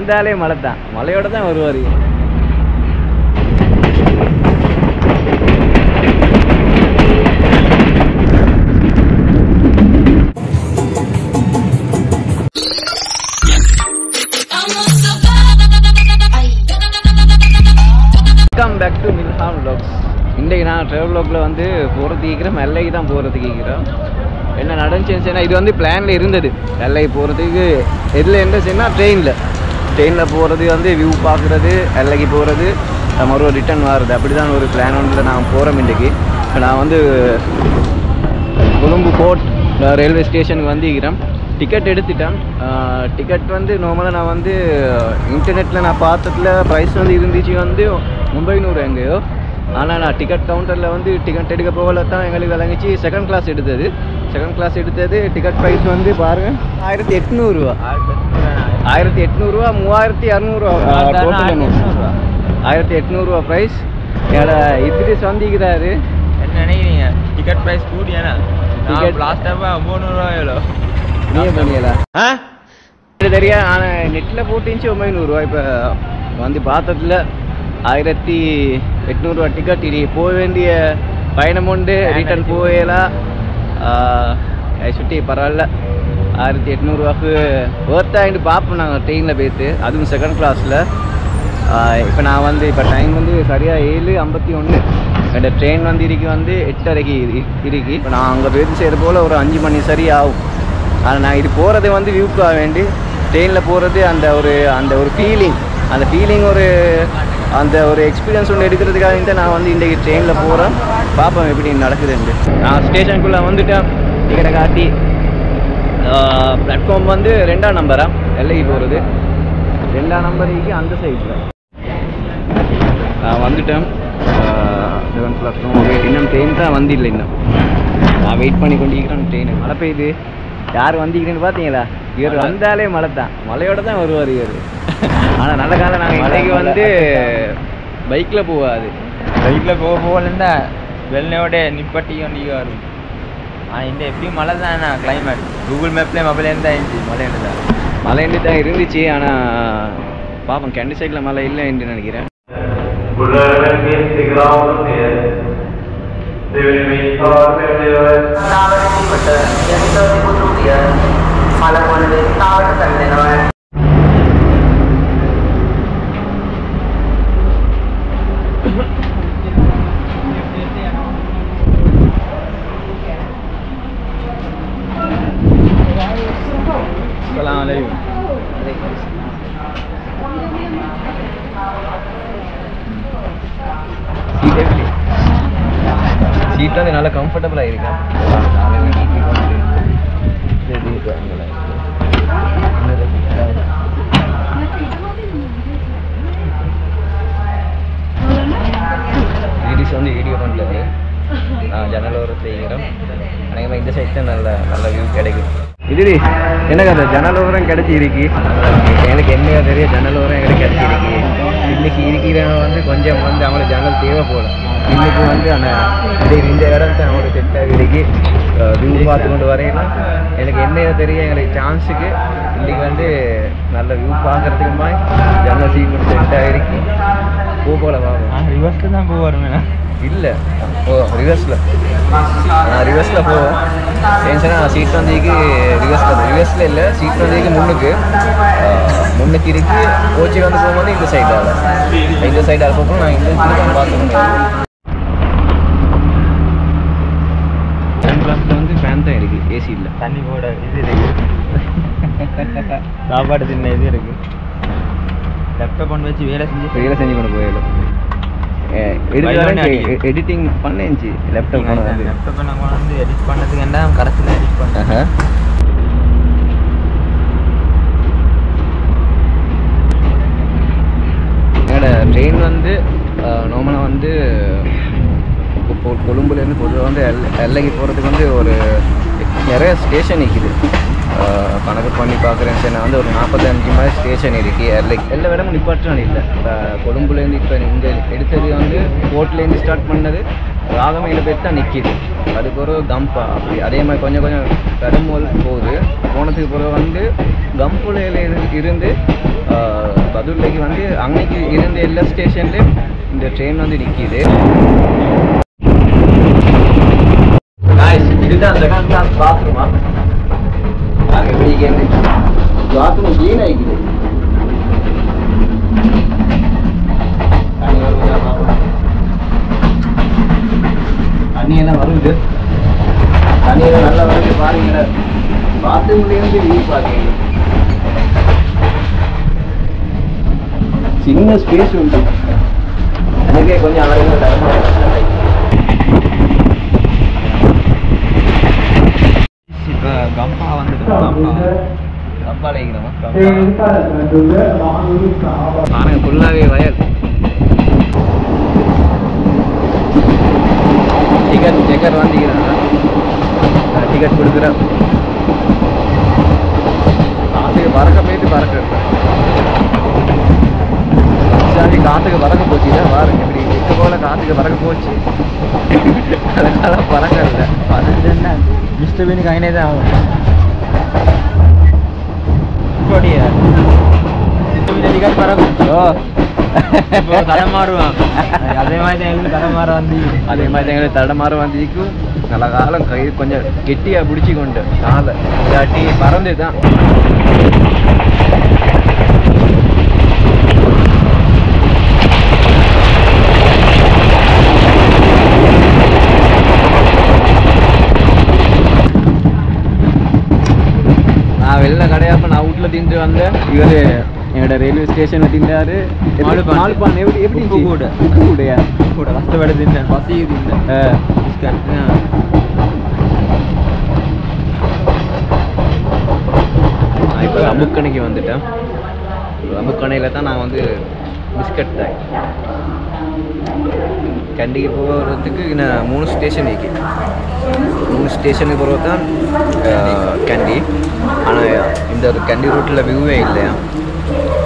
வந்தாலே மழை தான், மழையோட தான் வருவார். வெல்கம் பேக் டு மில்ஹாம் vlogs. இன்றைக்கு நான் ட்ராவல் vlogல வந்து போகிறதுக்கு கேட்குறேன், எல்லைக்கு தான் போகிறதுக்கு கேட்குறோம். என்ன நடந்துச்சுன்னா இது வந்து பிளானில் இருந்தது. எல்லைக்கு போகிறதுக்கு எதில் என்னச்சுன்னா ட்ரெயினில் போகிறது வந்து வியூ பார்க்குறது, எல்லைக்கு போகிறது, மறுபடியும் ரிட்டர்ன் வர்றது, அப்படி தான் ஒரு பிளான் ஒன்றில் நான் போகிறோம். இன்றைக்கி நான் வந்து கொழும்பு கோட் ரயில்வே ஸ்டேஷனுக்கு வந்துக்கிறேன். டிக்கெட் எடுத்துட்டேன். டிக்கெட் வந்து நார்மலாக நான் வந்து இன்டர்நெட்டில் நான் பார்த்ததுல ப்ரைஸ் வந்து இருந்துச்சு வந்து 900 எங்கேயோ. ஆனால் நான் டிக்கெட் கவுண்டரில் வந்து டிக்கெட் எடுக்க போகல தான் எங்களுக்கு விளங்கிச்சு செகண்ட் கிளாஸ் எடுத்தது. டிக்கெட் ப்ரைஸ் வந்து பாருங்கள் 1800 ரூபா, 1800 ரூபா, 3200 ரூபா டோட்டல். 1800 ரூபா ப்ரைஸ். என்னோட இத்ரிஸ் வந்திக்கிறாரு. என்ன நினைக்கிறீங்க? டிக்கெட் ப்ரைஸ் கூடியானா? டிக்கெட் லாஸ்ட் டைம் 300 ரூபா எவ்வளோ நீயே பண்ணியலா? தெரியா, ஆனால் நெட்டில் போட்டுச்சு 900 ரூபா. இப்போ வந்து பார்த்ததுல 1800 ரூபா டிக்கெட். இது போக வேண்டிய பயணம் உண்டு, ரிட்டர்ன் போகலாம். சுட்டி பரவாயில்ல, 1800 ரூபாக்கு ஒர்த்தாயிட்டு பார்ப்போம் நாங்கள் ட்ரெயினில் போய்ட்டு, அதுவும் செகண்ட் கிளாஸில். இப்போ நான் வந்து இப்போ டைம் வந்து சரியாக 7:51. என்னோட ட்ரெயின் வந்து இருக்கு வந்து 8:30க்கு இருக்கு. இப்போ நான் அங்கே போய்ட்டு செய்கிற போல் ஒரு 5 மணி சரி ஆகும். ஆனால் நான் இது போகிறது வந்து வியூக்காக வேண்டி ட்ரெயினில் போகிறது அந்த ஒரு ஃபீலிங், அந்த ஒரு எக்ஸ்பீரியன்ஸ் ஒன்று எடுக்கிறதுக்காக தான் நான் வந்து இன்றைக்கி ட்ரெயினில் போகிறேன். பார்ப்போம் எப்படி நடக்குதுன்னு. நான் ஸ்டேஷனுக்குள்ளே வந்துட்டேன். டிக்கெட்டை காட்டி பிளாட்ஃபார்ம் வந்து 2ஆம் நம்பரா எல்லைக்கு போகிறது. 2ஆம் நம்பருக்கு அந்த சைடில் நான் வந்துட்டேன். 7 பிளாட்ஃபார்ம் இன்னும் ட்ரெயின் தான் வந்தில்லை. இன்னும் நான் வெயிட் பண்ணி கொண்டிருக்கிறேன். ட்ரெயின் மழை பெய்யுது. யார் வந்திக்கிறேன்னு பார்த்தீங்களா? இவர் வந்தாலே மழை தான், மழையோட தான் வருவார் இவர். ஆனால் நல்ல காலம் நாங்கள் இன்றைக்கு வந்து பைக்கில் போகாது, பைக்கில் போகலன்னா வெள்ளையோட நிப்பட்டி கொண்டு வரும். ஆனால் இந்த எப்படியும் மழை தானே கிளைமேட். கூகுள் மேப்லேயே மொபைலேருந்து தான் இருந்துச்சு, மழைன்னு தான் இருந்துச்சு. ஆனால் பார்ப்போம், கண்டி சைடில் மழை இல்லை என்று நினைக்கிறேன். சீட் வந்து நல்லா கம்ஃபர்டபுளாக இருக்கா? லேடிஸ் வந்து வீடியோ பண்ணுறது. நான் ஜன்னல் ஓரத்தில் இருக்கிறோம். அநேகமாக இந்த சைட் தான் நல்ல வியூ கிடைக்கும். இது என்ன கதை, ஜன்னல் ஓரம் கிடச்சிருக்கு. எனக்கு என்ன தெரிய, ஜன்னல் ஓரம் எனக்கு கிடச்சிருக்கு. இன்னைக்கு இருக்கிறவங்க வந்து கொஞ்சம் வந்து அவங்களுக்கு ஜன்னல் தேவை போல. இன்னைக்கு வந்து இந்த இடத்த அவங்களுக்கு செட் ஆகிருக்கு. வியூ பார்த்து கொண்டு வரையலாம். எனக்கு என்ன தெரியும், எங்களுக்கு சான்ஸுக்கு இன்றைக்கி வந்து நல்ல வியூ பார்க்குறதுக்குமா ஜன்னல் சீட் கொண்டு செட் ஆகிருக்கு. போகல பார்ப்போம். ரிவர்ஸில் தான் போவாருங்க. இல்லை, ரிவர்ஸில் போவோம். ஏன்னா சீட் வந்திக்கு ரிவர்ஸில் இல்லை, சீட் வந்திக்கு முன்னுக்கு இருக்கு. கோச்சி வந்து போகும்போது இந்த சைடால் போகணும். நான் இந்த பார்த்துக்கணும். கிளாஸில் வந்து ஃபேன் தான் இருக்குது, ஏசி இல்லை. தண்ணி போட இது இருக்குது, சாப்பாடு தின்ன இது இருக்குது. லேப்டாப் கொண்டு வச்சு வேலை செஞ்சு கொண்டு போயிடலாம். எடிட்டிங் பண்ணிச்சு லேப்டாப் நான் வந்து எடிட் பண்ணதுக்கு என்ன கரெக்டில் எடிட் பண்ணேன். என்னோட ட்ரெயின் வந்து நார்மலாக வந்து கொழும்புலேருந்து பொதுவாக வந்து எல்லைக்கு போகிறதுக்கு வந்து ஒரு நிறைய ஸ்டேஷன் இருக்குது. கணக்கு பண்ணி பார்க்குறேன் சார், நான் வந்து ஒரு 45 மாதிரி ஸ்டேஷன் இருக்குது. எல்லா இடமும் நிப்பாட்டுறான் இல்லை. இப்போ கொழும்புலேருந்து இப்போ இங்கே எடுத்தது வந்து போர்ட்லேருந்து ஸ்டார்ட் பண்ணது ராகமையில் போய் தான் நிற்கிது. அதுக்கு ஒரு கம்பா அப்படி அதே மாதிரி கொஞ்சம் கரும்போல் போகுது. போனதுக்கு பிறகு வந்து கம்புலையில் இருந்து பதுளைக்கு வந்து அன்னைக்கு இருந்த எல்லா ஸ்டேஷன்லேயும் இந்த ட்ரெயின் வந்து நிற்கிது. இதுதான் செகண்ட் கிளாஸ் பாத்ரூமா? நாங்கள் எப்படி கேட்டு பாத்ரூம் க்ளீன் ஆகிக்குது. தண்ணியெல்லாம் வருது, தண்ணியெல்லாம் நல்லா வருது பாருங்க. பாத்ரூம்லேருந்து வியூ பார்க்குறீங்க, சின்ன ஸ்பேஸ் உண்டு. எனக்கே கொஞ்சம் அழகாக தரமாக. இப்போ கம்பா வந்துட்டு கம்பால வைக்கிறோமா? பாருங்க ஃபுல்லாகவே வயல். டிக்கெட் வாங்கிக்கிறாங்க, டிக்கெட் கொடுக்குறேன். காற்றுக்கு பறக்க போயிட்டு பறக்க சாரி, காற்றுக்கு பறக்க போச்சு தான் பாருங்க. இப்படி இப்போ போல் காற்றுக்கு பறக்க போச்சு. அதனால பறக்க இல்லை. அது என்ன மிஸ்டர் பீனுக்கு ஐனே தான் ஆகும். டிக்கெட் பறக்கும். ஓ தடமாறுவான். அதே மாதிரி தான் எங்களுக்கு தடமாற வந்து, அதே மாதிரி தான் எங்களுக்கு தடமாற வந்திக்கும். நல்ல காலம் கை கொஞ்சம் கெட்டியாக பிடிச்சி கொண்டு காலை இல்லாட்டி பறந்து தான். நான் வெளில கடையாப்ப நான் வீட்டில் தின்ட்டு வந்தேன். இவர் என்னோட ரயில்வே ஸ்டேஷனில் தின்னாரு. மாலுப்பான் எப்படி கூட கூடையா கூட கஷ்டப்பட தின்னேன். பசி தின்னேன். நான் இப்போ அம்புக்கணைக்கு வந்துட்டேன். அம்புக்கணையில் தான் நான் வந்து பிஸ்கட் தான். கண்டிக்கு போகிறதுக்கு இன்னும் 3 ஸ்டேஷன் இருக்கு. 3 ஸ்டேஷனுக்கு போகிறது தான் கேண்டி. ஆனால் இந்த கேண்டி ரூட்டில் வியூவே இல்லையா,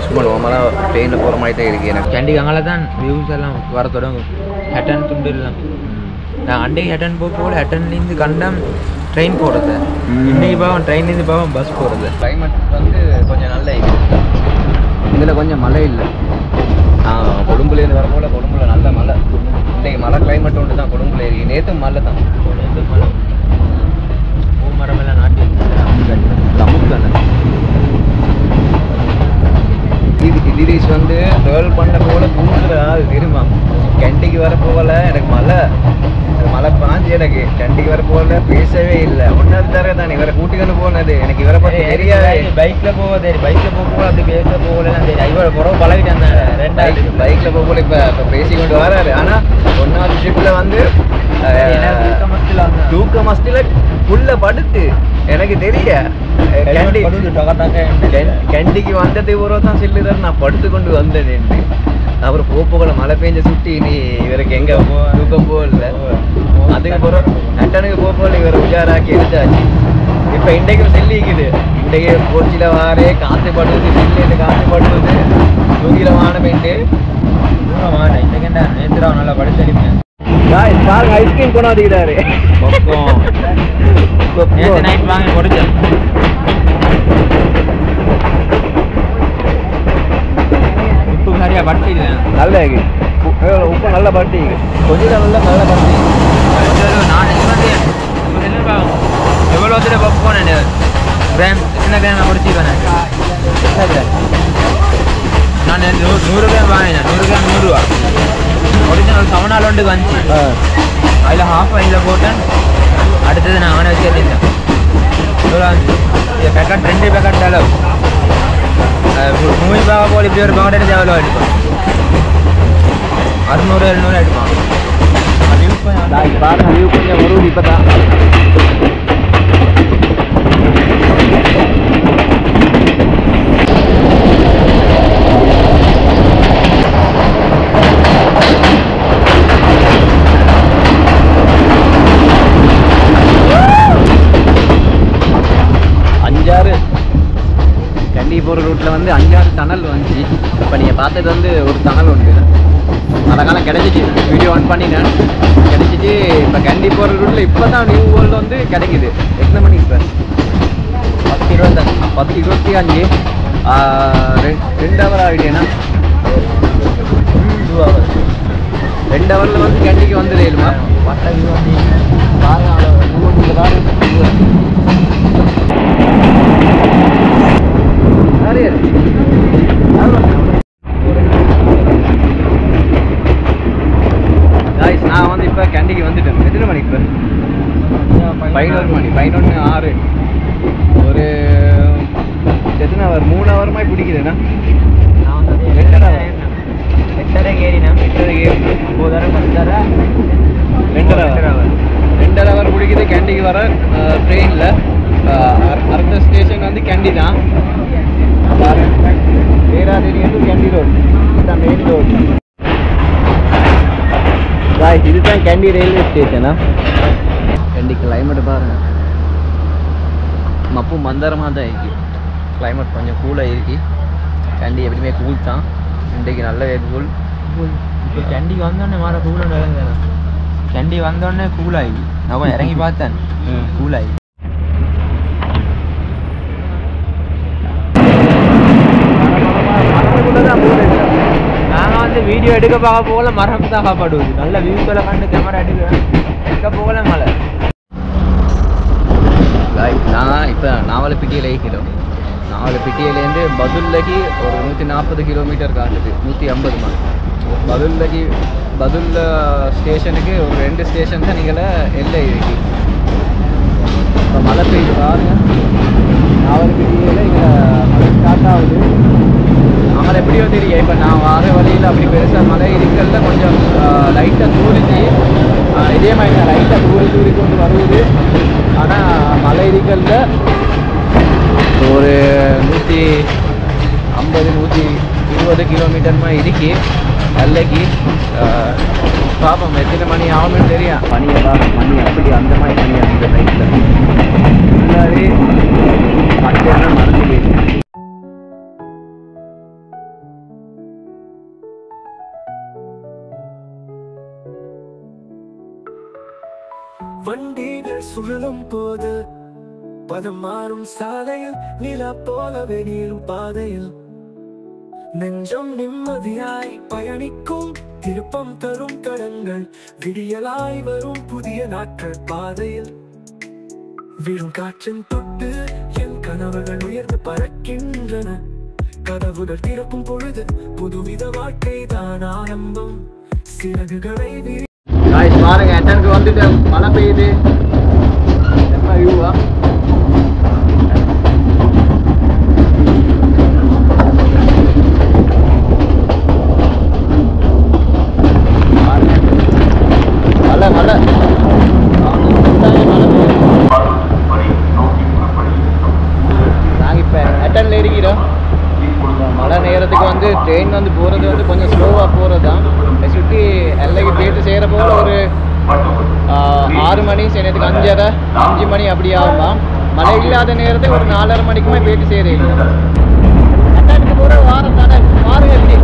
சும்மா நார்மலாக ட்ரெயினில் போகிற மாதிரி தான் இருக்குது எனக்கு. கேண்டிக்கு அங்கே தான் வியூஸ் எல்லாம் வர தொடங்கும். ஹெட்டன் துண்டுலாம் நான் அன்றைக்கு ஹெட்டன் போகல. ஹெட்டன்லேருந்து கண்டம் ட்ரெயின் போகிறது. இன்னைக்கு பாவம் ட்ரெயின்லேருந்து பாவம் பஸ் போகிறது. கிளைமேட் வந்து கொஞ்சம் நல்ல இருக்குது. இதில் கொஞ்சம் மழை இல்லை. கொழும்புலேருந்து வர போல் கொழும்புல நல்ல மழை. இன்றைக்கு மழை கிளைமேட் ஒன்று தான் கொழும்புல இருக்கு. நேற்று மழை தான். நேற்று மழை பூமரமெல்லாம் நாட்டி அமுக்கு தானே. திடீர்ஸ் வந்து ட்ராவல் பண்ண போல தூங்குறா. அது தெரியுமா? கேண்டிக்கு வர போகல எனக்கு மழை பாஞ்சு. எனக்கு கேண்டிக்கு வர போகல பேசவே இல்லை. ஒன்றாவது தர தான் இவரை கூட்டிக்கொண்டு போனது. எனக்கு இவரை பற்றி தெரியாது. பைக்கில் போகுது, பைக்கில் போக அது பேச போகலாம் தெரியும். இவரை புறவு பழகிட்டேன். பைக்கில் போக போல இப்போ பேசிக்கொண்டு வராரு. ஆனால் 1வது ஷிஃப்டில் வந்து தூக்க மஸ்டில் புல்ல படுத்து எனக்கு தெரிய கேண்டிக்கு வந்தது ஒரு தான் சொல்லுதான். நான் படுத்து கொண்டு வந்தேன். அப்புறம் போகல மழை பெஞ்ச சுட்டி நீ இவருக்கு எங்க தூக்கம் போகல. அதுக்கு போகிறோம் அட்டனுக்கு போகல. இவரை உஜாராக்கி எடுத்தாச்சு. இப்போ இன்றைக்கும் செல்லிக்குது. இன்றைக்கு போச்சில வாரே காற்று படுவது, சில்லின்னு காற்று படுவது, தூங்கில வானமேட்டு இன்றைக்கா நேற்று நல்லா படிச்சடிப்பேன். பாருங்க ஐஸ்கிரீம் கொண்டாந்துக்கிறாரு. நேற்று நைட் வாங்கி கொடுத்தேன். உப்பு சரியா பட்டி இல்லை. நல்ல உப்பு நல்ல பட்டி கொஞ்சம் நல்ல பட்டி. நான் எவ்வளோ பப்போனேன் கிராம் எத்தனை கிராம் முடிச்சுக்கேன். நான் 100 கிராம் வாங்கினேன். 100 கிராம் 100 ரூபா. ஒரிஜினல் 7 நாள் ஒன்றுக்கு வந்துச்சு. அதில் ஹாஃப் இதில் போட்டேன். அடுத்தது நான் அவனை வச்சு எழுதிட்டேன். இவ்வளோ பேக்கெட் 2 பேக்கெட் அளவு 3 ரூபா போல். இப்படி ஒரு பேக்கெட் எடுத்து எவ்வளோ எடுப்பேன்? 600 700 எடுப்பான். பாருங்க வியூ கொஞ்சம் வருது இப்போ தான். போகிற ரூட்டில் வந்து 5-6 டனல் வந்துச்சு. இப்போ நீங்கள் பார்த்தது வந்து ஒரு டனல் உண்டு. அதனால் கிடச்சிச்சு. வீடியோ ஆன் பண்ணினேன், கிடச்சிச்சு. இப்போ கண்டி போகிற ரூட்டில் இப்போ தான் நியூ வேர்ல்டு வந்து கிடைக்குது. எத்தனை மணி இப்போ? 10:25. ரெண்டு ஹவர் ஆகிட்டேன்னா 2 ஹவர் 2 ஹவரில் வந்து கேண்டிக்கு வந்துடுமா பட்டது வந்து நான் வந்து இப்போ கேண்டிக்கு வந்துட்டேன். எத்தனை மணி இப்போ 11:06 ஒரு எத்தனை ஹவர் 3 ஹவருமா பிடிக்கிறேன்னா 2 ஹவர் பிடிக்குது கேண்டிக்கு வர ட்ரெயினில். அடுத்த ஸ்டேஷன் வந்து கேண்டி தான். பேராதேரி வந்து கேண்டி ரோடு, இதுதான் மெயின் ரோடு. இதுதான் கேண்டி ரயில்வே ஸ்டேஷனா. கேண்டி கிளைமேட் பாருங்க, மப்பு மந்தரமாக தான் இருக்கு. கிளைமேட் கொஞ்சம் கூலாக இருக்கு. கேண்டி எப்படியுமே கூல் தான். இன்றைக்கு நல்ல கூல். இப்போ கேண்டிக்கு வந்தோடனே மாற கூலாக இறங்குறேன். கேண்டி வந்தோடனே கூலாகி நான் இறங்கி பார்த்தேன். கூலாகி நாங்கள் வந்து வீடியோ எடுக்க பார்க்க போகல, மரம் தான் காப்பாடுவது. நல்ல வியூஸில் கண்டு கேமரா எடுக்க போகல மழை. நான் இப்போ நாவலப்பிட்டியில் இருக்கிறோம். நாவலப்பிட்டியிலேருந்து பதுல்லகி ஒரு 140 கிலோமீட்டர் காட்டுது, 150 மைல். பதுல்ல ஸ்டேஷனுக்கு ஒரு 2 ஸ்டேஷன் தான் நீங்கள எல்லை இருக்கு. இப்போ மழை பெய்யுது பாருங்க. நாவலப்பிட்டியில் இங்கே மழை ஸ்டார்ட் ஆகுது. அவங்களை எப்படியோ தெரியும். இப்போ நான் வர வழியில் அப்படி பெருசாக மழை இருக்கல, கொஞ்சம் லைட்டாக தூரிச்சு இதே மாதிரி தான் லைட்டாக தூரி கொண்டு வருது. ஆனால் மழை இருக்கல ஒரு 150-120 கிலோமீட்டர் இருக்கு எல்லைக்கு. பாப்போம் எத்தனை மணி ஆகும்னு தெரியும். பனியை பார்க்க மணி அப்படி அந்த மாதிரி பனியா இந்த லைட்டில் ஃபுல்லாகவே மட்டெல்லாம் மறந்து போயிடுச்சு. வண்டிகள் சுழலும் போது பதம் மாறும் சாலையில், நிலா போலவே நீளும் பாதையில் நெஞ்சம் நிம்மதியாய் பயணிக்கும். திருப்பம் தரும் கடங்கள் விடியலாய் வரும் புதிய நாட்கள் பாதையில். விழும் காற்றின் தொட்டு என் கனவுகள் உயர்ந்து பறக்கின்றன. கதவுகள் திறக்கும் பொழுது புதுவித வாழ்க்கை தான் ஆரம்பம். சிறகுகளை பாருங்க, எட்டனுக்கு வந்துட்டு மழை பெய்யுது. என்ன வியூவா. மழை நாங்கள் இப்போ எட்டனில் இருக்கிறோம். மழை நேரத்துக்கு வந்து ட்ரெயின் வந்து போகிறது வந்து கொஞ்சம் ஸ்லோவாக போகிறது தான். சுற்றி எல்லைக்கு போயிட்டு செய்கிற போல் ஒரு 6 மணி, நேரத்துக்கு 5:30 மணி அப்படி ஆகுமா. மழை இல்லாத நேரத்துக்கு ஒரு 4:30 மணிக்குமே போயிட்டு செய்கிறீங்க. எட்டனுக்கு போகிற வாரம் தானே பாருங்க எப்படி.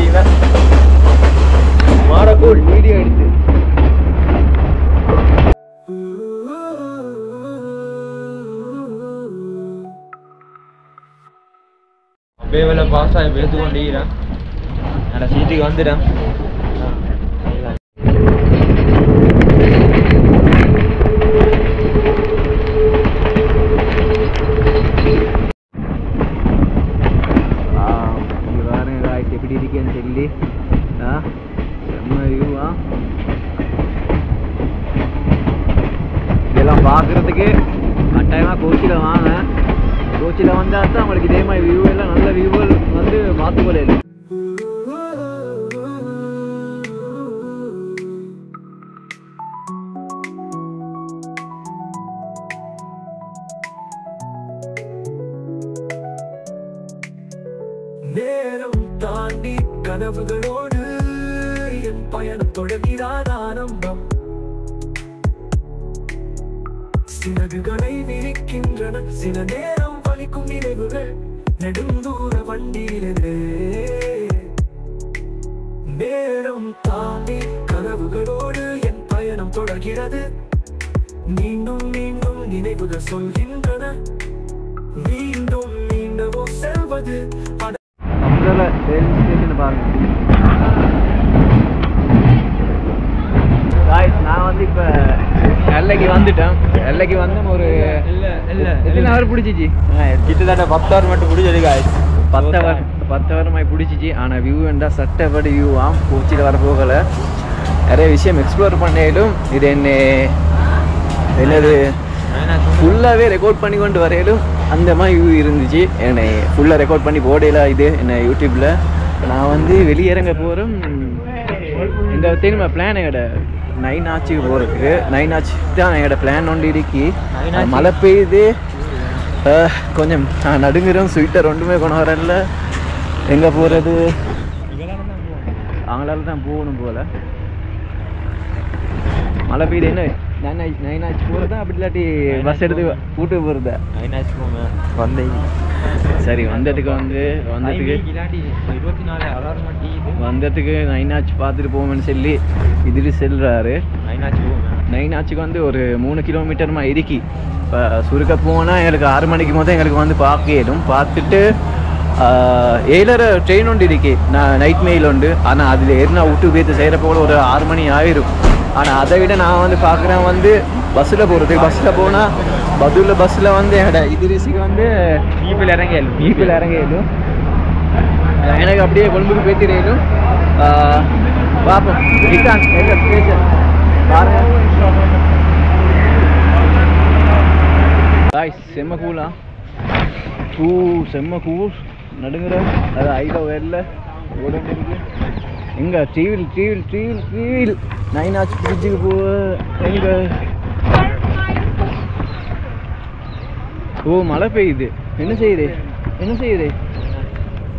இவன் மாடக்கூல் வீடியோ எடுத்து பேவல பாஸ் ஆகி பேத்து கொண்டிருக்கிறேன் அந்த சீட்டுக்கு வந்துட்டேன் இங்கே பாருங்க காய்ச்சி எப்படி இருக்கேன்னு சொல்லி செம்ம வியூவா இதெல்லாம் பார்க்குறதுக்கு கட்டாயமாக கோச்சியில் வாங்க கோச்சியில் வந்தால் தான் உங்களுக்கு இதே மாதிரி வியூ எல்லாம் நல்ல வியூவல் வந்து பார்த்துக்கொள்ள நேரம் தாண்டி கனவுகளோடு என் பயணம் தொடங்கினான் ஆரம்பம் சிறகுகளை விரிக்கின்றன சில நேரம் வலிக்கும் நினைவுகள் நெடுந்தூர வண்டியிலே நேரம் தாண்டி கனவுகளோடு என் பயணம் தொடர்கிறது மீண்டும் மீண்டும் நினைவுகள் சொல்கின்றன மீண்டும் மீண்டவோ செல்வது ரயில்வே ஸ்டேஷன் பாருங்க நான் வந்து இப்போ எல்லைக்கு வந்துட்டேன் எல்லைக்கு வந்து ஒரு எத்தனை ஹவர் பிடிச்சிச்சு கிட்டத்தட்ட 10 ஹவர் மட்டும் பிடிச்சது காய் 10 ஹவரமாய் பிடிச்சிச்சு ஆனால் வியூ என்றால் சட்டப்படி வியூவாம் கோச்சியில் வர போகலை நிறைய விஷயம் எக்ஸ்ப்ளோர் பண்ணாலும் இது என்னது ஃபுல்லாகவே ரெக்கார்ட் பண்ணி கொண்டு வரையிலும் அந்த மாதிரி வியூ இருந்துச்சு என்னை ஃபுல்லாக ரெக்கார்ட் பண்ணி போடையில இது என்ன யூடியூப்பில் நான் வந்து வெளியிறங்க போகிறோம் இந்த தெரியுமா பிளான் எங்கட 9 ஆச்சுக்கு போகிறதுக்கு 9 ஆச்சு தான் என்னோட பிளான் ஒன்று இருக்கி மழை பெய்யுது கொஞ்சம் நடுங்குறோம் ஸ்வீட்டர் ஒன்றுமே கொண்டு வரல எங்கே போகிறது அவங்களால தான் போகணும் போல் மழை பெய்யுது என்ன 9 ஆச்சு போகிறதா அப்படி இல்லாட்டி பஸ் எடுத்து கூட்டு போகிறதா 9 ஆச்சு போங்க வந்தேன் சரி வந்ததுக்கு வந்ததுக்கு 9 ஆச்சு பார்த்துட்டு போவோம்னு சொல்லி இதில் செல்றாரு 9 ஆச்சுக்கு வந்து ஒரு 3 கிலோமீட்டர்மா இருக்கி இப்போ சுருக்க போனால் எங்களுக்கு 6 மணிக்கு மொத்தம் எங்களுக்கு வந்து பார்க்கலும் பார்த்துட்டு 7:30 ட்ரெயின் ஒன்று இருக்கி நைட் மெயில் உண்டு ஆனால் அதில் ஏறினா விட்டு பேத்து செய்கிற போல ஒரு 6 மணி ஆயிரும் ஆனால் அதை விட நான் வந்து பார்க்குறேன் வந்து பஸ்ஸில் போகிறதுக்கு பஸ்ஸில் போனால் பதுவில் பஸ்ஸில் வந்து என்னோட இதிரிசிக்கு வந்து மீப்பில் இறங்கலும் எனக்கு அப்படியே கொழும்புக்கு பேத்திரையிலும் பார்ப்போம் இதான் எங்கள் ஸ்டேஷன் பாருங்க செம்ம கூலா செம்ம கூல் நடுங்குற அது ஐலோ வேரில் ஓடிட்டு இருக்கு எங்க டிவியில் 9 ஆச்சு பிரிட்ஜுக்கு போக எங்க மழை பெய்யுது என்ன செய்யுது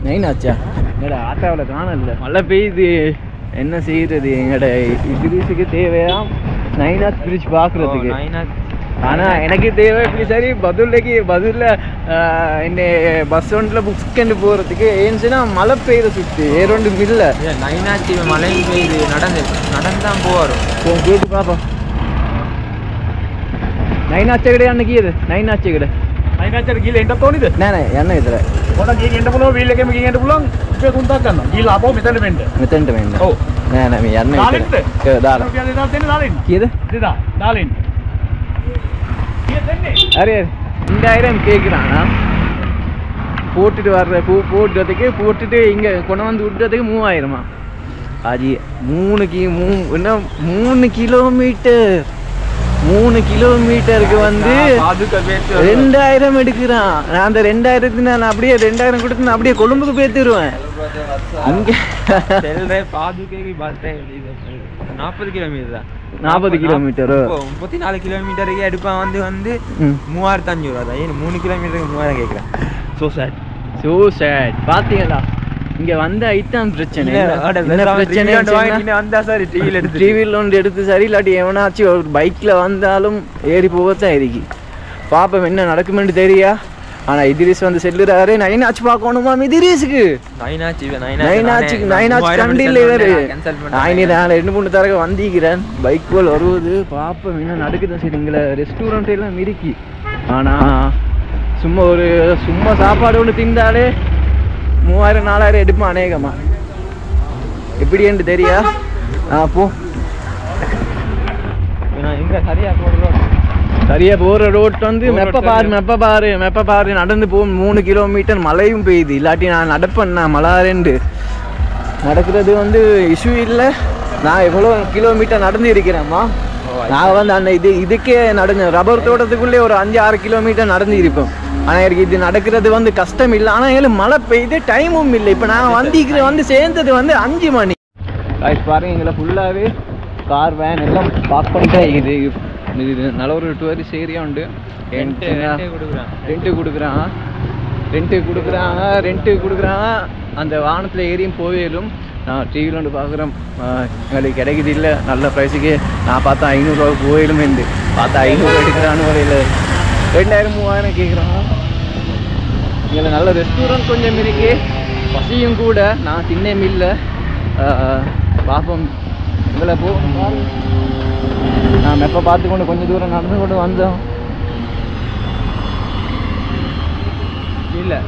9 ஆச்சா எங்கட ஆட்டாவில் காணல மழை பெய்யுது என்ன செய்யறது எங்கட இங்கிலீஷுக்கு தேவையா 9 ஆச்சு பிரிட்ஜ் பார்க்குறதுக்கு ஆனால் எனக்கு தேவை இப்படி சரி பதில் என்ன பஸ் ஒன்றில் புக்ஸ்கண்டு போகிறதுக்கு ஏன்னுச்சுன்னா மழை பெய்யுற சுற்றி வேறொன்றும் இல்லை 9 ஆச்சு மழையும் பெய்யுது நடந்தான் போவார் கேட்டு பார்ப்போம் 9 ஆச்சு கடை அன்னைக்கு இது 9 ஆச்சு கடை ගිල එන්න තෝනිද නෑ යන්න විතරයි පොඩක් ගිහින් එන්න පුළුවන් වීල් එකෙම ගිහින් එන්න පුළුවන් රුපියල් 3000ක් ගන්නවා ගිහලා ආපහු මෙතන වෙන්න මෙතනට වෙන්න ඔව් නෑ මේ යන්න විතරයි දාලා රුපියල් 2000 දෙන්න දාලා ඉන්න කීයද 2000 දාලා ඉන්න කීයද දෙන්නේ හරි 2000 கேக்குறானா போட்டுட்டு போட்டுட்டு இங்க கொண்டு வந்து விடுறதுக்கு 3000 ஆஜி 3 கிலோமீட்டர் 3 கிலோமீட்டருக்கு வந்து 2000 எடுக்கிறான் நான் அந்த 2000 நான் அப்படியே 2000 கொடுத்து நான் அப்படியே கொழும்புக்கு பேத்திடுவேன் அங்கே பாதுகைக்கு பஸ் 40 கிலோமீட்டர் 40 கிலோமீட்டர் 34 கிலோமீட்டருக்கு எடுப்பான் வந்து 3500 ரூபா 3 கிலோமீட்டருக்கு 3000 கேட்குறேன் ஸோ சேட் பார்த்தீங்களா இங்க வந்த ஐட்டம் பிரச்சனை டிவியில் ஒன்று எடுத்து சரி இல்லாட்டி எவனாச்சும் ஒரு பைக்ல வந்தாலும் ஏறி போகத்தான் இருக்கு பாப்போம் என்ன நடக்குமென்று தெரியா ஆனால் இதிரிஸ் வந்து செல்லுறாரு நைனாச்சு பார்க்கணுமா இதிரிஸுக்கு நைனாச்சு கண்டில் இவர் நான் 2-3 தடவை வந்திக்கிறேன் பைக் போல் வருவது பார்ப்போம் இன்னும் நடக்குதான் சரிங்களா ரெஸ்டாரண்ட் எல்லாம் மிரிக்கி ஆனால் சும்மா சாப்பாடு ஒன்று திண்டாலே 3000-4000 எடுப்போம் அநேகமா எப்படி என்று தெரியா போ சரியா போகிற ரோட் வந்து மெப்ப பாரு நடந்து போ 3 கிலோமீட்டர் மழையும் பெய்யுது இல்லாட்டி நான் நடப்பேன் மலாரெண்டு நடக்கிறது வந்து இஷ்யூ இல்லை நான் எவ்வளோ கிலோமீட்டர் நடந்து இருக்கிறேம்மா நான் வந்து அந்த இதுக்கே நடந்தேன் ரப்பர் தோட்டத்துக்குள்ளே ஒரு 5-6 கிலோமீட்டர் நடந்து இருப்போம் ஆனால் எனக்கு இது நடக்கிறது வந்து கஷ்டம் இல்லை ஆனால் எங்களுக்கு மழை பெய்யுது டைமும் இல்லை இப்போ நான் வந்து சேர்ந்தது வந்து 5 மணி பாருங்க எங்களை ஃபுல்லாகவே கார் வேன் எல்லாம் பார்க் பண்ணிட்டே இது நல்ல ஒரு டூரிஸ்ட் ஏரியா உண்டு ரெண்ட்டு கொடுக்குறாங்க அந்த வாகனத்தில் ஏரியும் போவேலும் நான் டிவியில் வந்து பார்க்குறேன் எங்களுக்கு கிடைக்குது இல்லை நல்ல ப்ரைஸுக்கு நான் பார்த்தா 500 ரூபாய்க்கு போயிடும் என்று பார்த்தா 500 எடுக்கிறான்னு வரையில் 2000-3000 கேட்குறான் எங்களை நல்ல ரெஸ்டாரண்ட் கொஞ்சம் இருக்கு பசியும் கூட நான் தின்னேம் இல்லை பார்ப்போம் எங்களை நான் எப்போ பார்த்துக்கொண்டு கொஞ்சம் தூரம் நடந்து கொண்டு வந்தோம் இல்லை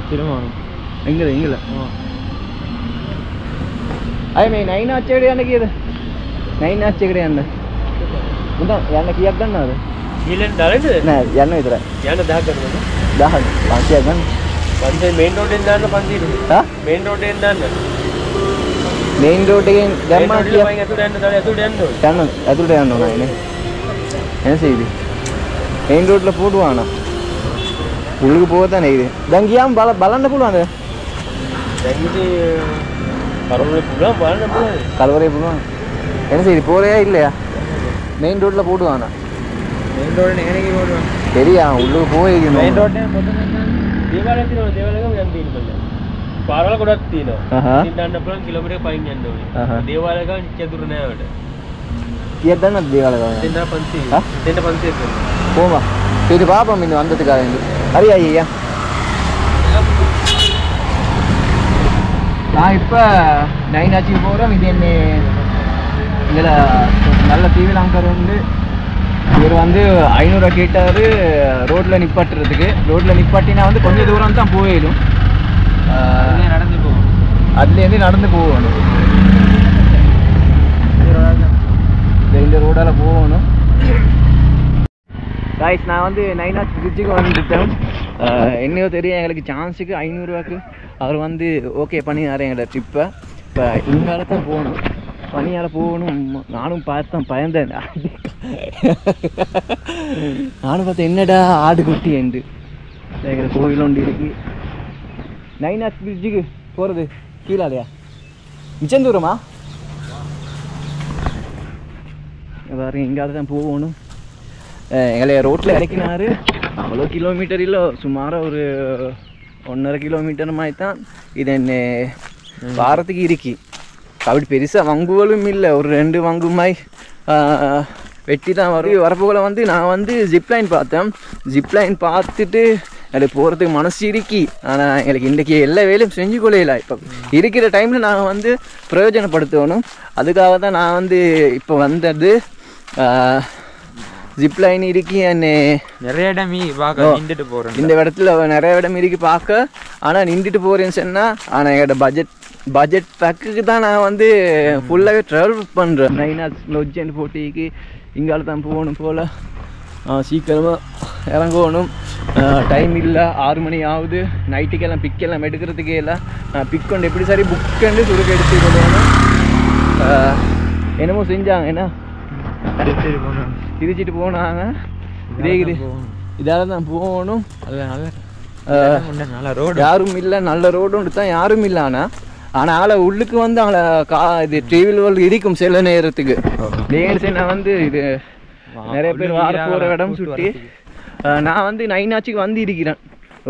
திரும்ப எங்கே ಅಯ್ಯ ನೈನ್ ಹಚ್ಚಡಿ ಅನ್ನಕ್ಕೆ ಇದು ನೈನ್ ಹಚ್ಚಡಿ ಅನ್ನ ಉಂಟ ಎಣ್ಣಕ್ಕೆ ಯಾಕಣ್ಣ ಅದು ಎಣ್ಣೆ ಇದ್ರೆ ಎಣ್ಣೆ ದಾಹ ಬಾಕಿ ಆಗಣ್ಣ ಪಂಚಾಯತ್ ಮೇನ್ ರೋಡಿಂದ ಬಂದಿರು ಮೇನ್ ರೋಡಿಂದ മെയിൻ റോഡിൽ അതുടെ ആണോ അതിന് என்ன செய்யுது மெயின் ரோட்டில் போடுவானா உள்ளுக்கு போக தானே இது தங்கியாம் பலண்ட போடுவாங்க கலவரை போடுவான் என்ன செய்யுது போறையா இல்லையா மெயின் ரோட்டில் போடுவானா மெயின் ரோடு எங்கே போடுவான் சரியா உள்ளுக்கு போய் மெயின் ரோட்டே පාරවල ගොඩක් තියෙනවා. ඉතින් දාන්න පුළුවන් කිලෝමීටර් 5ක් යන්න ඕනේ. දේවාලය ගාන ඉච්චදුර නෑ වල. කීයක් දන්නවද දේවාලය ගාන? 2500. 2500 போமா சரி பாப்போம் இன்னும் வந்ததுக்காக வேண்டி ஹரி ஐயா நான் இப்போ 9 ஆச்சுக்கு போகிறோம் இது என்ன இதில் நல்ல டிவியில் அங்கர் உண்டு இவர் வந்து 500 கேட்டார் ரோட்டில் நிப்பாட்டுறதுக்கு ரோட்டில் நிப்பாட்டினா வந்து கொஞ்சம் தூரம் தான் போயிடும் நடந்து போகும் அதுலேருந்து நடந்து போகணும் இந்த ரோடால் போகணும் காய்ஸ் நான் வந்து 9 ஆச்சு பிரிட்ஜுக்கு வந்துட்டேன் என்னையோ தெரியும் எங்களுக்கு சான்ஸுக்கு 500 ரூபாய்க்கு அவர் வந்து ஓகே பண்ணினார் எங்களோட ட்ரிப்பை இப்போ இங்கால தான் போகணும் பனியால் போகணும் நானும் பார்த்தேன் பயந்தேன் நானும் பார்த்தேன் என்னடா ஆடு குட்டி என்று எங்களை கோவில் ஒன்று இருக்கு 9 ஆச்சு பிரிட்ஜுக்கு போகிறது கீழாலையா மிச்சம் தூரமா பாருங்க இங்கால தான் போகணும் எங்களை ரோட்டில் இறக்கினார் அவ்வளோ கிலோமீட்டர் இல்லை சுமாராக ஒரு 1.5 கிலோமீட்டர் மாதிரி தான் இது என்ன வாரத்துக்கு இருக்கி அப்படி பெருசாக வங்குகளும் இல்லை ஒரு 2 வங்கு மாதிரி வெட்டி தான் வரும் வரப்போல வந்து நான் வந்து ஜிப்லைன் பார்த்தேன் ஜிப்லைன் பார்த்துட்டு எனக்கு போகிறதுக்கு மனசு இருக்கி ஆனால் எங்களுக்கு இன்றைக்கி எல்லா வேலையும் செஞ்சு கொள்ளையில இப்போ இருக்கிற டைமில் நான் வந்து பிரயோஜனப்படுத்தணும் அதுக்காக தான் நான் வந்து இப்போ வந்தது ஜிப்லைன் இருக்கி என்னை நிறைய இடம் பார்க்க நின்றுட்டு போகிறேன் இந்த இடத்துல நிறைய இடம் இருக்கு பார்க்க ஆனால் நின்றுட்டு போகிறேன்னு சொன்னால் ஆனால் எங்களோட பட்ஜெட் பேக்குக்கு தான் நான் வந்து ஃபுல்லாகவே ட்ராவல் பண்ணுறேன் 9 hours லொஜ்ஜன் போட்டிக்கு இங்கால தான் போகணும் போல் சீக்கிரமாக இறங்கணும் டைம் இல்லை 6 மணி ஆகுது நைட்டுக்கெல்லாம் பிக்கெல்லாம் எடுக்கிறதுக்கே இல்லை பிக் கொண்டு எப்படி சரி புக்கண்டு சுருக்க எடுத்து கொள்ளணும் என்னமோ செஞ்சாங்க என்ன திரிச்சிட்டு போனாங்க இதால தான் போகணும் யாரும் இல்லை நல்ல ரோடு தான் யாரும் இல்லை ஆனால் உள்ளுக்கு வந்து இது டிவியில் இருக்கும் சில நேரத்துக்கு நான் வந்து இது நிறைய பேர் வார போகிற இடம் சுட்டி நான் வந்து 9 ஆச்சுக்கு வந்து இருக்கிறேன்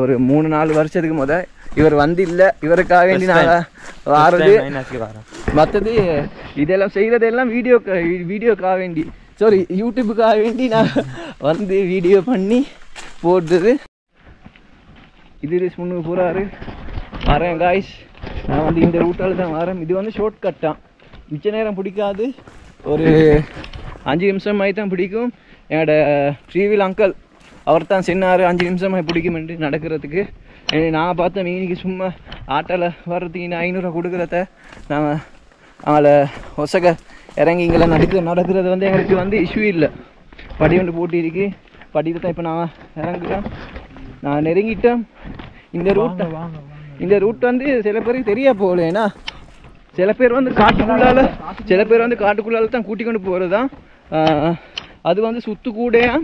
ஒரு 3-4 வருஷத்துக்கு இவர் வந்து இல்லை இவருக்காக வேண்டி நான் வாரது மற்றது இதெல்லாம் செய்கிறதெல்லாம் வீடியோக்காக வேண்டி சாரி யூடியூப்புக்காக வேண்டி நான் வந்து வீடியோ பண்ணி போடுறது. இது முன்னுக்கு போகிறாரு. வரேன் காய்ஸ், நான் வந்து இந்த ரூட்டால் தான் வரேன். இது வந்து ஷார்ட் கட்டான், மிச்ச நேரம் பிடிக்காது, ஒரு 5 நிமிஷம் மாதிரி தான் பிடிக்கும். என்னோட ஃப்ரீவில் அங்கிள் அவர் தான் சொன்னார் 5 நிமிஷமாக பிடிக்குமெண்டு நடக்கிறதுக்கு. நான் பார்த்தேன் மீனிக்கு சும்மா ஆட்டோவில் வர்றதுக்கு 500 கொடுக்குறத நாங்கள் அவளை ஒசக இறங்கி இங்கெல்லாம் நடக்கிறது வந்து எங்களுக்கு வந்து இஷ்யூ இல்லை. படி ஒன்று போட்டிருக்கு, படியில் தான் இப்போ நான் இறங்குறேன், நான் நெருங்கிட்டேன். இந்த ரூட் வந்து சில பேருக்கு தெரிய போகல. ஏன்னா சில பேர் வந்து காட்டுக்குள்ளால தான் கூட்டி கொண்டு போகிறது தான். அது வந்து சுற்று கூடையா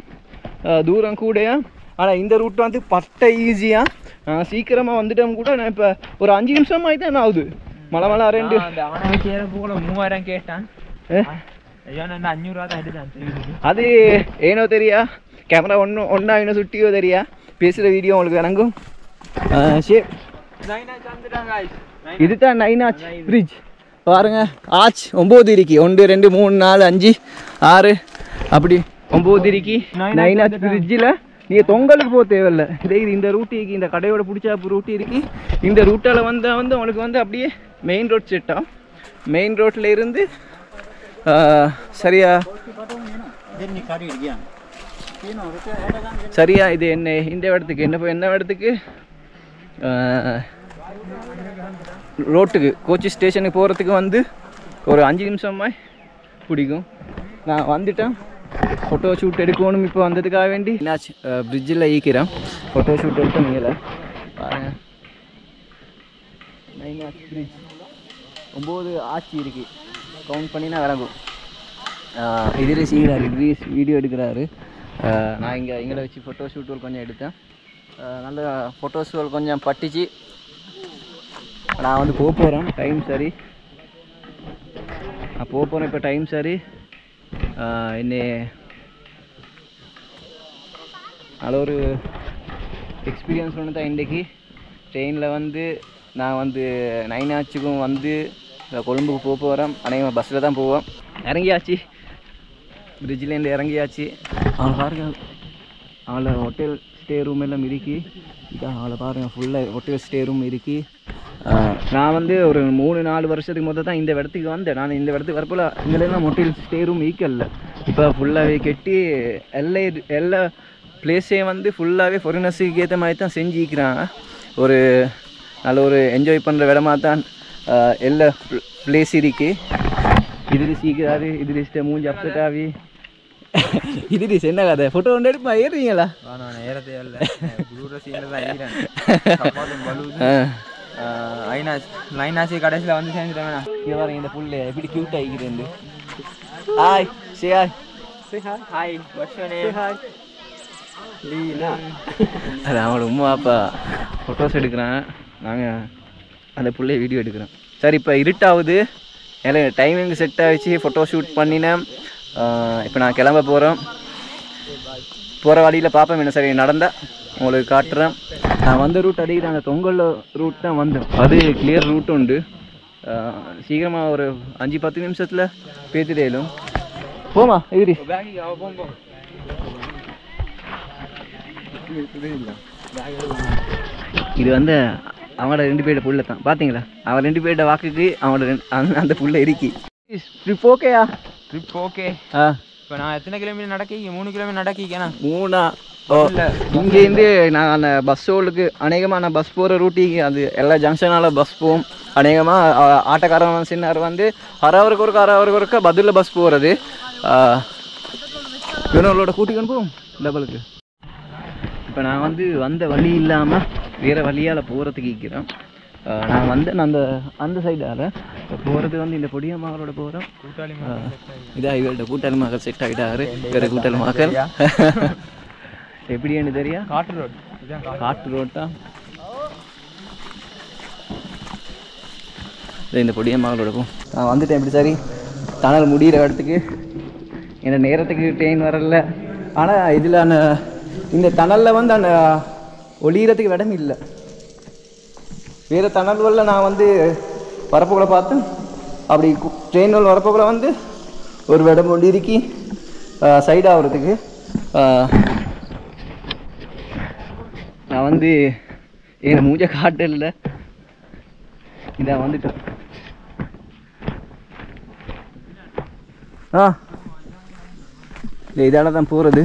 தூரம் கூடையா. ஆனால் இந்த ரூட் வந்து பட்டை ஈஸியாக சீக்கிரமாக வந்துட்டோம் கூட. நான் இப்போ ஒரு 5 நிமிஷம் ஆகி தான் ஆகுது. மழை 2 போல 3000 கேட்டான். 500 தான் எடுத்தான். அது ஏனோ தெரியா, கேமரா ஒன்றா இன்னும் சுட்டியோ தெரியா, பேசுகிற வீடியோ உங்களுக்கு இறங்கும். இதுதான் 9 பிரிட்ஜ் பாருங்க. ஆச் 9 இருக்கு, 1 2 3 4 5 6 அப்படி 9 இருக்கு. 9 பிரிட்ஜில் நீங்கள் தொங்கலுக்கு போக தேவையில்லை. இந்த ரூட்டு இருக்கு, இந்த கடையோட பிடிச்சா ரூட்டு இருக்கு. இந்த ரூட்டால் வந்தால் வந்து உங்களுக்கு வந்து அப்படியே மெயின் ரோட் செட்டாகும். மெயின் ரோட்டில் இருந்து சரியா இது இந்த இடத்துக்கு ரோட்டுக்கு கோச்சி ஸ்டேஷனுக்கு போகிறதுக்கு வந்து ஒரு 5 நிமிஷமாக பிடிக்கும். நான் வந்துட்டேன், ஃபோட்டோ ஷூட் எடுக்கணும். இப்போ வந்ததுக்காக வேண்டி என்னாச்சு பிரிட்ஜில் ஈக்கிறேன், ஃபோட்டோ ஷூட் எடுக்க நீங்கள பாருங்க. 9 பிரிட்ஜ் 9 ஆட்சி இருக்குது, கவுண்ட் பண்ணி நான் இறங்கும். இதில் செய்கிறாரு, இட்ரீஸ் வீடியோ எடுக்கிறாரு. நான் எங்களை வச்சு ஃபோட்டோ ஷூட்டுகள் கொஞ்சம் எடுத்தேன். நல்ல ஃபோட்டோஸுகள் கொஞ்சம் பட்டிச்சு. நான் வந்து போகிறேன், டைம் சரி, நான் போகிறேன் இப்போ டைம் சரி. என்ன நல்ல ஒரு எக்ஸ்பீரியன்ஸ் ஒன்று தான் இன்றைக்கி. ட்ரெயினில் வந்து நான் வந்து 9 ஆச்சுக்கும் வந்து கொழும்புக்கு போகிறேன். அநேகமாக பஸ்ஸில் தான் போவேன். இறங்கியாச்சு, பிரிட்ஜிலேருந்து இறங்கியாச்சு. அவளை பாருங்க, அவளை ஹோட்டல் ஸ்டே ரூம் எல்லாம் இருக்கு. இதான் அவளை பாருங்கள், ஃபுல்லாக ஹோட்டல் ஸ்டே ரூம் இருக்கு. நான் வந்து ஒரு 3-4 வருஷத்துக்கு முதல் தான் இந்த இடத்துக்கு வந்தேன். நான் இந்த இடத்துக்கு வரப்போல இங்கெல்லாம் ஹோட்டல் ஸ்டே ரூம் ஈக்கல்ல. இப்போ ஃபுல்லாகவே கெட்டி எல்லா பிளேஸே வந்து ஃபுல்லாகவே ஃபாரினர்ஸுக்கு ஏற்ற மாதிரி தான் செஞ்சுக்கிறாங்க. ஒரு நல்ல ஒரு என்ஜாய் பண்ணுற இடமா தான் எல்லா பிளேஸ் இருக்கு. இதில் சீக்கிராரு, இதில் மூஞ்சி அப்செட் ஆகி இது என்ன கதை, ஃபோட்டோ ஒன்று எடுப்பா ஏறுவீங்களா? ஏறதே இல்லை, ஐநாசி கடைசியில் வந்து சேர்ந்துட்டேன். இங்கே பாருங்க, இந்த புள்ள எப்படி க்யூட் ஆகிக்கிறேன். ஹாய் ஹாய் ஹாய் அது அவங்களோட உமா அப்பா ஃபோட்டோஸ் எடுக்கிறேன். நாங்கள் அந்த பிள்ளைய வீடியோ எடுக்கிறோம். சரி, இப்போ இருட்டாகுது, எனக்கு டைமிங் செட் ஆகிடுச்சு. ஃபோட்டோ ஷூட் பண்ணினேன். இப்போ நான் கிளம்ப போகிறோம். போகிற வழியில் பார்ப்பேன், என்ன சரி நடந்தால் உங்களுக்கு காட்டுறேன். நான் வந்த ரூட் அடிக்கிற அந்த தொங்கல் ரூட் தான் வந்தேன். அது கிளியர் ரூட் உண்டு. சீக்கிரமாக ஒரு 5-10 நிமிஷத்தில் பேத்துடேலும் போமா. இது இது வந்து அவங்களோட 2 பேரோட புள்ள தான், பார்த்தீங்களா? அவன் 2 பேரோட வாக்குக்கு அவனோட அந்த புள்ள இருக்கி. ட்ரிப் ஓகேயா? Trip okay. இப்போ நான் எத்தனை கிலோமீட்டர் நடக்கி? 3 கிலோமீட்டர் நடக்கிக்கேண்ணா. 3 இல்லை, இங்கேருந்து நான் அந்த பஸ் ஹோலுக்கு அநேகமாக நான் பஸ் போகிற ரூட்டிக்கு அது எல்லா ஜங்ஷனால் பஸ் போகும். அநேகமாக ஆட்டோக்காரன் சின்னார் வந்து அரை ஒருக்கா பதிலில் பஸ் போகிறது. இவனோட கூட்டிக்கொண்டு போகும் டபுளுக்கு. இப்போ நான் வந்து வந்த வழி இல்லாமல் வேறு வழியால் போகிறதுக்கு இருக்கிறேன். நான் வந்து அந்த சைடால் போகிறது வந்து இந்த பொடியம்மாவோட போகிறோம். இதாக இவர்கிட்ட கூட்டாளி மகள் செட் ஆகிட்டாரு. வேறு கூட்டாளி மகள் எப்படின்னு தெரியா? காட்டு ரோட்டா இந்த பொடியம்மாவோட போ. நான் வந்துட்டேன். எப்படி சரி டனல் முடிகிற இடத்துக்கு என்ன நேரத்துக்கு ட்ரெயின் வரல. ஆனால் இதில் இந்த டனலில் வந்து அந்த ஒளியறதுக்கு இடம் இல்லை. வேறு டனல்களில் நான் வந்து வரப்போக்குள்ள பார்த்தேன். அப்படி ட்ரெயின்கள் வரப்போக்குள்ள வந்து ஒரு இடம் ஒளி இருக்கி சைட் ஆகிறதுக்கு நான் வந்து என் மூஞ்ச காட்டல இதை வந்துட்டேன். இதால தான் போகிறது.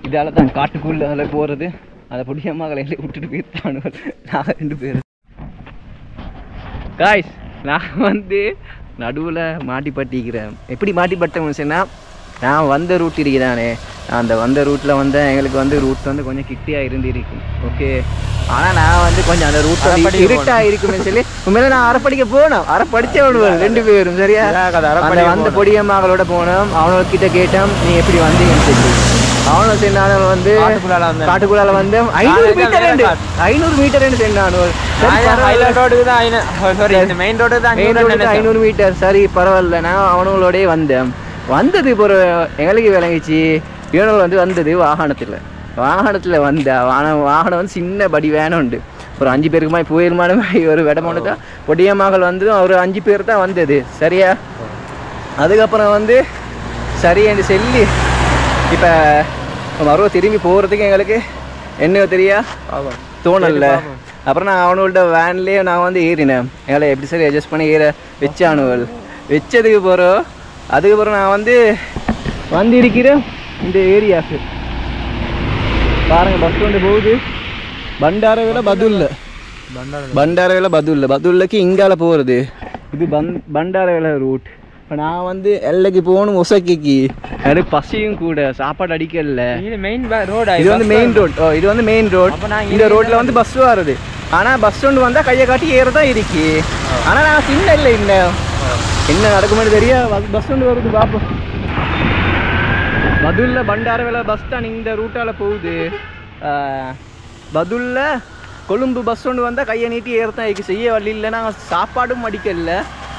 இதால தான் காட்டுக்குள்ள அதில் போகிறது. அதை பிடிக்காம எல்லாம் விட்டுட்டு போயிருத்தானுவல். நான் 2 பேர் காய்ஸ். நான் வந்து நடுவில் மாட்டிப்பட்டிக்கிறேன். எப்படி மாட்டிப்பட்டேன்னு சொன்னால், நான் வந்த ரூட் இருக்குதானே, அந்த வந்த ரூட்டில் வந்து எங்களுக்கு வந்து ரூட் வந்து கொஞ்சம் கிட்டியாக இருந்திருக்கும். ஓகே, ஆனால் நான் வந்து கொஞ்சம் அந்த ரூட் இருட்டாக இருக்குன்னு சொல்லி உண்மையில நான் அரைப்படிக்க போனோம். அரைப்படிச்சவனுவல் 2 பேரும் சரியா. அந்த வந்த பொடியம்மாங்களோட போனோம். அவனோட கேட்டோம் நீ எப்படி வந்தீங்கன்னு சொல்லி. அவனை சொன்னானு வந்து காட்டுக்குள்ளால வந்து 500 மீட்டர் சொன்னானு. 500 மீட்டர் சரி பரவாயில்ல. நான் அவனோடய வந்தேன். வந்தது இப்போ எங்களுக்கு விளங்கிச்சு. இவனோட வந்து வந்தது வாகனத்தில் வந்த வாகனம் வந்து சின்ன படி வேணும் உண்டு. ஒரு 5 பேருக்கு மாதிரி போயிருமான ஒரு விடமானு தான் பொடியம்மாக்கள் வந்து ஒரு 5 பேர் தான் வந்தது சரியா. அதுக்கப்புறம் வந்து சரி என்று சொல்லி இப்போ மறுபடியும் திரும்பி போகிறதுக்கு எங்களுக்கு என்ன தெரியா தோணல. அப்புறம் நான் அவனோட வேன்லேயே நான் வந்து ஏறினேன். எங்களை எப்படி சரி அட்ஜஸ்ட் பண்ணி வச்சானுவல். வச்சதுக்கு போகிறோம். அதுக்கப்புறம் நான் வந்து இருக்கிறேன் இந்த ஏரியாவுக்கு. பாருங்கள் பஸ் கொண்டு போகுது. பண்டாரவேல பதுல்லைக்கு இங்கால போகிறது. இது பண்டாரவேல ரூட். இப்போ நான் வந்து எல்லைக்கு போகணும் ஒசக்கிக்கு. எனக்கு பசியும் கூட, சாப்பாடு அடிக்கல. இது வந்து மெயின் ரோட். இது வந்து மெயின் ரோட். இந்த ரோட்டில் வந்து பஸ் வருது. ஆனால் பஸ் ஒன்று வந்தால் கையை காட்டி ஏறதான் இருக்கு. ஆனால் நான் சின்ன இல்லை இன்னும் என்ன நடக்குமென்னு தெரியா. பஸ் ஒன்று வருது பார்ப்போம். பதுல்ல பண்டாரவேல பஸ் தான் இந்த ரூட்டால் போகுது. பதுல்ல கொழும்பு பஸ் ஒன்று வந்தால் கையை நீட்டி ஏறதான் இருக்கு. செய்ய வழி இல்லை. நாங்கள் சாப்பாடும் அடிக்கல.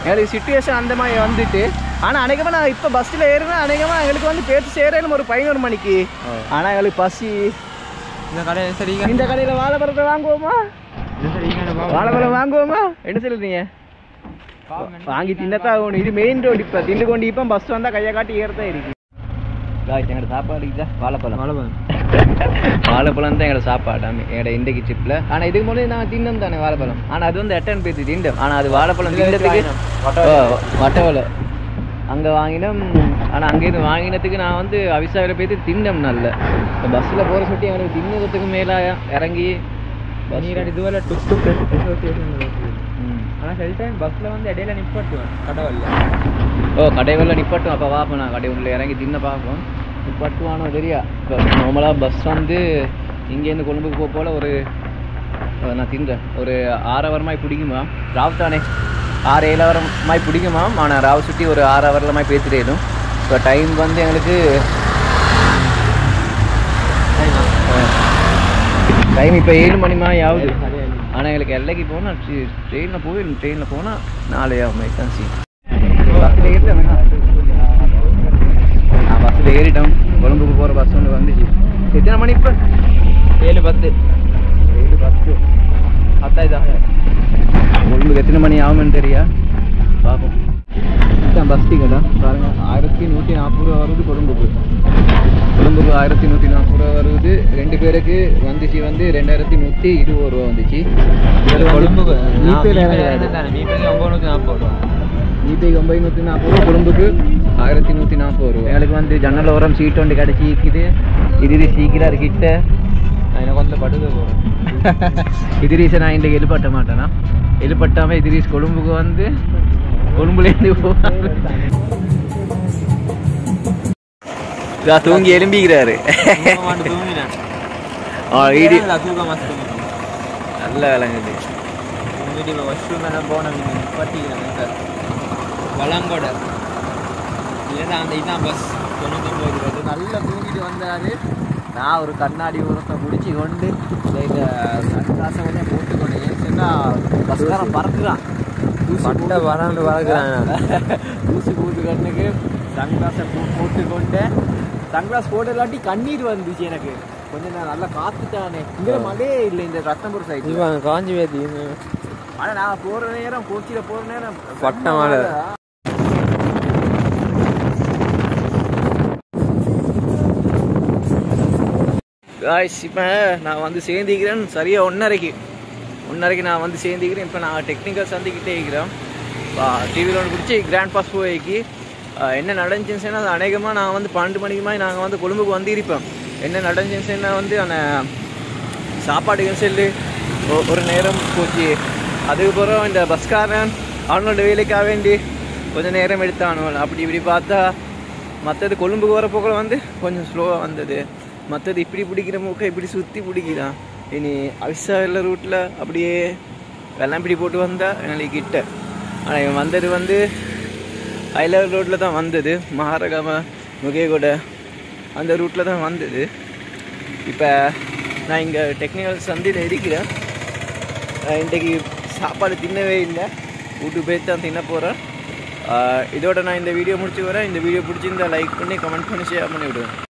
எங்களுக்கு சிச்சுவேஷன் அந்த மாதிரி வந்துட்டு. ஆனால் அநேகமாக நான் இப்போ பஸ்ஸில் ஏறினா அநேகமாக எங்களுக்கு வந்து பேச்சு சேரணும் ஒரு 11 மணிக்கு. ஆனால் எங்களுக்கு பசி. இந்த கடையில் வாழைப்பழத்தை வாங்குவோமா? வாழைப்பழம் வாங்குவோமா? என்ன சொல்லுறீங்க? வாங்கி தின்னத்தான் ஆகணும். இது மெயின் ரோடு. இப்போ தின்னு கொண்டு இப்போ பஸ் வந்தால் கையை காட்டி ஏறதான் இருக்கு. எங்களோட சாப்பாடு வாழைப்பழம் தான் எங்களோட சாப்பாடு எங்களோட இன்றைக்கு ட்ரிப்பில். ஆனால் இதுக்கு முன்னாடி நான் தின்னம் தானே வாழைப்பழம். ஆனால் அது வந்து எட்டன் பேத்து திண்டம். ஆனால் அது வாழைப்பழம் தின்னதுக்கு வட்டவலை அங்கே வாங்கினோம். ஆனால் அங்கேருந்து வாங்கினதுக்கு நான் வந்து அவிசாவில் பேத்து தின்னம். நல்ல இப்போ பஸ்ஸில் போகிற சொல்லி எங்களுக்கு தின்னதுக்கு மேலே இறங்கி இதுவரை ஆனால் சில டைம் பஸ்ஸில் வந்து இடையில நிப்பாட்டுவேன் கடைவல்ல. கடைவல்ல நிப்பாட்டுவோம். அப்போ பார்ப்போம். நான் கடை உள்ள இறங்கி தின்ன பார்ப்போம். நிப்பாட்டுவானோ தெரியா. இப்போ நார்மலாக பஸ் வந்து இங்கேருந்து கொழும்புக்கு போல் ஒரு நான் தின்றேன் ஒரு 6 ஹவர் மாதிரி பிடிக்குமா. ராவ் தானே 6-7 ஹவர் மாதிரி பிடிக்குமா. ஆனால் ராவ் சுற்றி ஒரு 6 ஹவரில் மாதிரி பேசிட்டேனும். இப்போ டைம் வந்து எங்களுக்கு டைம் இப்போ 7 மணி மாதிரி ஆகுது. ஆனால் எங்களுக்கு எல்லைக்கு போனால் ட்ரெயினில் போனால் 4 ஆகும் தான் சீட். பஸ்ஸில் ஏறிட்டேன். நான் பஸ்ஸில் ஏறிட்டோம். கொழும்புக்கு போகிற பஸ் ஒன்று வந்துச்சு. எத்தனை மணி இப்போ? 7:10 10 கொழும்புக்கு எத்தனை மணி ஆகும்னு தெரியா. பார்ப்போம். இதுதான் பஸ் டிக்கெட்டா பாருங்கள். 1140 ரூபா வருது கொழும்புக்கு. 1140 ரூபா வருது. 2 பேருக்கு வந்துச்சு வந்து 2120 ரூபா வந்துச்சு. கொழும்புக்கு நீப்பேக்கு 940 ரூபா. கொழும்புக்கு 1140 ரூபா. எங்களுக்கு வந்து ஜன்னல் ஓரம் சீட் ஒன்று கிடச்சி இருக்குது. இது சீக்கிரம் கிட்ட எனக்கு வந்து படுக்க போகிறேன். இதுரீஸை நான் இன்றைக்கு எழுப்பட்ட மாட்டேன்னா. எழுப்பட்டாமல் இதுரீஸ் கொழும்புக்கு வந்து கொழும்புலேருந்து தூங்கி எழும்பிக்கிறாரு. நல்ல விளங்குது. வளங்கோட இதுதான் அந்த இதுதான் பஸ் 99 நல்லா தூங்கிட்டு வந்தாரு. நான் ஒரு கண்ணாடி உரத்தை முடிச்சு கொண்டு இந்த சன்கிளாஸை உடனே போட்டுக்கொண்டு ஏன்னா பஸ்காரம் பறக்குறான். பட்டை வராண்டு பறக்குறான். ஊசி போட்டு கண்ணுக்கு சன்கிளாஸை போட்டுக்கொண்டு சன்கிளாஸ் போட்டதாட்டி கண்ணீர் வந்துச்சு எனக்கு. கொஞ்சம் நான் நல்லா காத்துட்டானே. இங்கே மழையே இல்லை இந்த ரத்தம்பூர் சைடு காஞ்சி வேதி. ஆனால் நான் போகிற நேரம் கோச்சியில் போகிற நேரம் பட்டை மழை. காய்ஸ் இப்போ நான் வந்து சேர்ந்திக்கிறேன் சரியாக 1:30க்கு நான் வந்து சேர்ந்திக்கிறேன். இப்போ நான் டெக்னிக்கல் சந்திக்கிட்டே இருக்கிறேன். டிவியில் ஒன்று பிடிச்சி கிராண்ட் பாஸ் போய்க்கு என்ன நடந்துச்சுன்னா அது அநேகமாக நான் வந்து 12 மணிக்கு மாதிரி நாங்கள் வந்து கொழும்புக்கு வந்து இருப்போம். என்ன நடந்துச்சுன்னா வந்து அந்த சாப்பாடுக்கு செல்லு ஒரு நேரம் போச்சு. அதுக்கப்புறம் இந்த பஸ்காரன் அவனோட வேலைக்காக வேண்டி கொஞ்சம் நேரம் எடுத்தானுவல். அப்படி இப்படி பார்த்தா மற்றது கொழும்புக்கு வரப்போக்களை வந்து கொஞ்சம் ஸ்லோவாக வந்தது. மற்றது இப்படி பிடிக்கிற மூக்கை இப்படி சுற்றி பிடிக்கிறான். இனி அவிசா வெள்ள ரூட்டில் அப்படியே வெள்ளம் பிடி போட்டு வந்தால் எங்களுக்கு கிட்ட. ஆனால் இவன் வந்தது வந்து ஐலவர் ரோட்டில் தான் வந்தது. மகாரகம முகேகோட அந்த ரூட்டில் தான் வந்தது. இப்போ நான் இங்கே டெக்னிக்கல் சந்தியில் இருக்கிறேன். இன்றைக்கு சாப்பாடு தின்னவே இல்லை. வீட்டுக்கு போய் தான் தின்ன போகிறேன். இதோட நான் இந்த வீடியோ முடிச்சு வரேன். இந்த வீடியோ பிடிச்சிருந்தா லைக் பண்ணி கமெண்ட் பண்ணி ஷேர் பண்ணி விடுவேன்.